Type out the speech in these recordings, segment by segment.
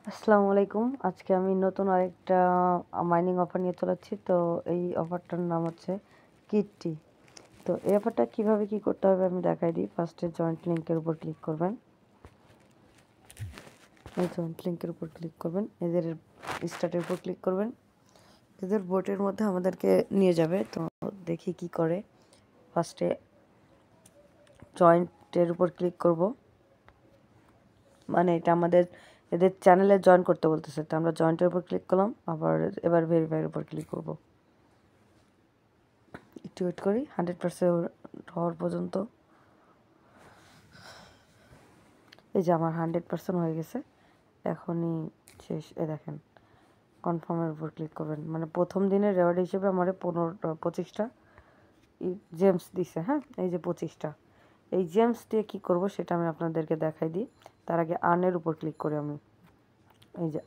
আসসালামু আলাইকুম। আজকে আমি নতুন আরেকটা মাইনিং অফার নিয়ে চলে যাচ্ছি। তো এই অফারটার নাম হচ্ছে কিটটি। তো এই অফারটা কীভাবে কী করতে হবে আমি দেখাই দিই। ফার্স্টে জয়েন্ট লিঙ্কের উপর ক্লিক করবেন। এই জয়েন্ট লিঙ্কের উপর ক্লিক করবেন, এদের স্টার্টের উপর ক্লিক করবেন। এদের বোটের মধ্যে আমাদেরকে নিয়ে যাবে। তো দেখি কি করে। ফার্স্টে জয়েন্টের উপর ক্লিক করব, মানে এটা আমাদের এদের চ্যানেলে জয়েন করতে বলতেছে। তো আমরা জয়েন্টের উপর ক্লিক করলাম, আবার এবার ভেরিফাইয়ের উপর ক্লিক করব। একটু ওয়েট করি 100% হওয়ার পর্যন্ত। এই যে আমার 100% হয়ে গেছে, এখনই শেষ। দেখেন কনফার্মের উপর ক্লিক করবেন। মানে প্রথম দিনের রেওয়ার্ড হিসেবে আমার 25টা জেমস দিছে। হ্যাঁ, এই যে 25টা। এই জেমস দিয়ে কী করব সেটা আমি আপনাদেরকে দেখাই দিই। তার আগে আর্নের উপর ক্লিক করি আমি। এই যে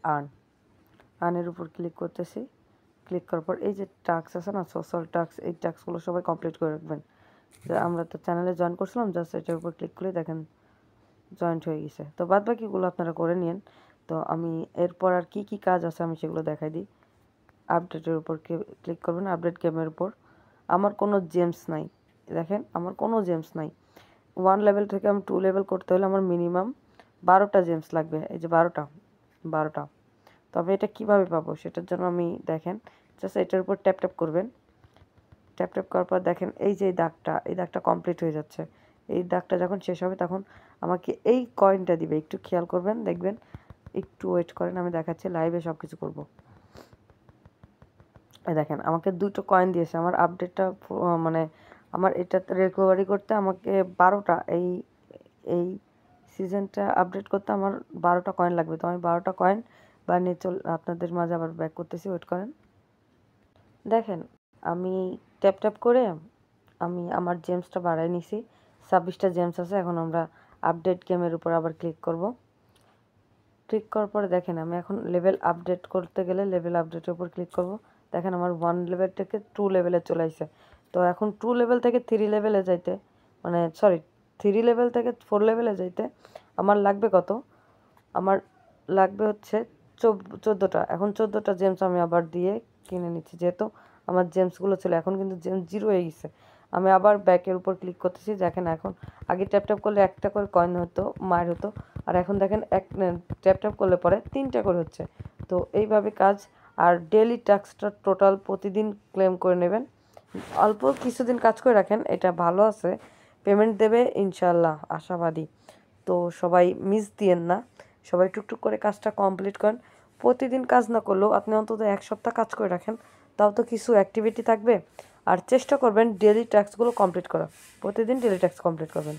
আর্নের উপর ক্লিক করতেছি। ক্লিক করার পর এই যে টাস্ক আছে না, সোশ্যাল টাস্ক, এই টাস্কগুলো সবাই কমপ্লিট করে রাখবেন। আমরা তো চ্যানেলে জয়েন করছিলাম, জাস্ট এটার উপর ক্লিক করে দেখেন জয়েন্ট হয়ে গেছে। তো বাদ বাকিগুলো আপনারা করে নিন। তো আমি এরপর আর কি কি কাজ আছে আমি সেগুলো দেখাই দিই। আপডেটের উপর ক্লিক করবেন, আপডেট গেমের উপর। আমার কোনো জেমস নাই, দেখেন আমার কোনো জেমস নাই। 1 লেভেল থেকে আমি 2 লেভেল করতে হলে আমার মিনিমাম 12টা জেমস লাগবে। এই যে 12টা। তবে এটা কিভাবে পাবো সেটার জন্য আমি দেখেন জাস্ট এটার উপর ট্যাপ ট্যাপ করবেন। ট্যাপ ট্যাপ করার পর দেখেন এই যে এই দাগটা কমপ্লিট হয়ে যাচ্ছে। এই দাগটা যখন শেষ হবে তখন আমাকে এই কয়েনটা দিবে। একটু খেয়াল করবেন, দেখবেন। একটু ওয়েট করেন, আমি দেখাচ্ছি লাইভে সব কিছু করবো। দেখেন আমাকে 2টো কয়েন দিয়েছে। আমার আপডেটটা মানে আমার এটাতে রিকভারি করতে আমাকে 12টা এই সিজনটা আপডেট করতে আমার 12টা কয়েন লাগবে। তো আমি 12টা কয়েন বানিয়ে আপনাদের মাঝে আবার ব্যাক করতেছি, ওয়েট করেন। দেখেন আমি ট্যাপ ট্যাপ করে আমি আমার জেমসটা বাড়াই নিছি। 26টা জেমস আছে। এখন আমরা আপডেট গেমের উপর আবার ক্লিক করব। ক্লিক করার পরে দেখেন আমি এখন লেভেল আপডেট করতে গেলে লেভেল আপডেটের উপর ক্লিক করব। দেখেন আমার 1 লেভেল থেকে 2 লেভেলে চলে আসছে। তো এখন 2 লেভেল থেকে 3 লেভেলে যাইতে, মানে সরি 3 লেভেল থেকে 4 লেভেলে যাইতে আমার লাগবে কত? আমার লাগবে হচ্ছে 14টা। এখন 14টা জেমস আমি আবার দিয়ে কিনে নিচ্ছি, যেহেতু আমার জেমসগুলো ছিল। এখন কিন্তু জেমস 0 হয়ে গেছে। আমি আবার ব্যাকের উপর ক্লিক করতেছি। দেখেন এখন আগে ট্যাপ ট্যাপ করলে একটা করে কয়েন হতো, মায়ের হতো। আর এখন দেখেন ট্যাপ ট্যাপ করলে পরে 3টা করে হচ্ছে। তো এইভাবে কাজ। আর ডেইলি টাস্কটা টোটাল প্রতিদিন ক্লেম করে নেবেন। অল্প কিছুদিন কাজ করে রাখেন, এটা ভালো আছে, পেমেন্ট দেবে ইনশাল্লাহ, আশাবাদী। তো সবাই মিস দিয়েন না, সবাই টুকটুক করে কাজটা কমপ্লিট করেন। প্রতিদিন কাজ না করলেও আপনি অন্তত 1 সপ্তাহ কাজ করে রাখেন, তাও তো কিছু অ্যাক্টিভিটি থাকবে। আর চেষ্টা করবেন ডেইলি টাস্কগুলো কমপ্লিট করা, প্রতিদিন ডেইলি টাস্ক কমপ্লিট করবেন।